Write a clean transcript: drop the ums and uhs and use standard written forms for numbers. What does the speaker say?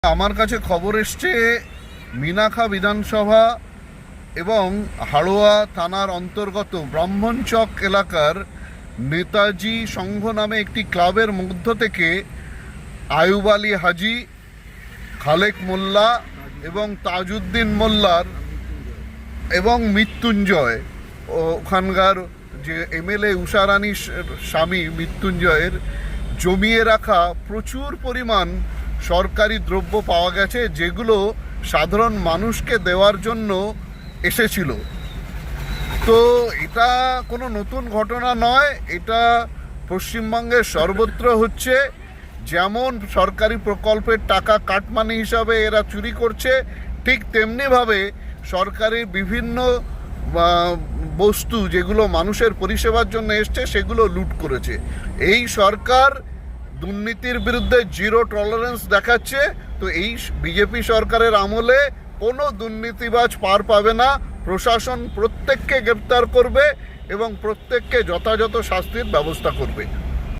আমার কাছে খবর এসছে মিনাখা বিধানসভা এবং হাড়োয়া থানার অন্তর্গত ব্রাহ্মণচক এলাকার নেতাজি সংঘ নামে একটি ক্লাবের মধ্য থেকে আয়ুব আলী হাজি, খালেক মোল্লা এবং তাজউদ্দিন মোল্লার এবং মৃত্যুঞ্জয় ওখানকার যে এমএলএ উষারানীর স্বামী মৃত্যুঞ্জয়ের জমিয়ে রাখা প্রচুর পরিমাণ সরকারি দ্রব্য পাওয়া গেছে, যেগুলো সাধারণ মানুষকে দেওয়ার জন্য এসেছিল। তো এটা কোনো নতুন ঘটনা নয়, এটা পশ্চিমবঙ্গের সর্বত্র হচ্ছে। যেমন সরকারি প্রকল্পের টাকা কাটমানি হিসাবে এরা চুরি করছে, ঠিক তেমনিভাবে সরকারি বিভিন্ন বস্তু যেগুলো মানুষের পরিষেবার জন্য এসছে সেগুলো লুট করেছে। এই সরকার দুর্নীতির বিরুদ্ধে জিরো টলারেন্স দেখাচ্ছে। তো এই বিজেপি সরকারের আমলে কোনো দুর্নীতিবাজ পার পাবে না। প্রশাসন প্রত্যেককে গ্রেপ্তার করবে এবং প্রত্যেককে যথাযথ শাস্তির ব্যবস্থা করবে।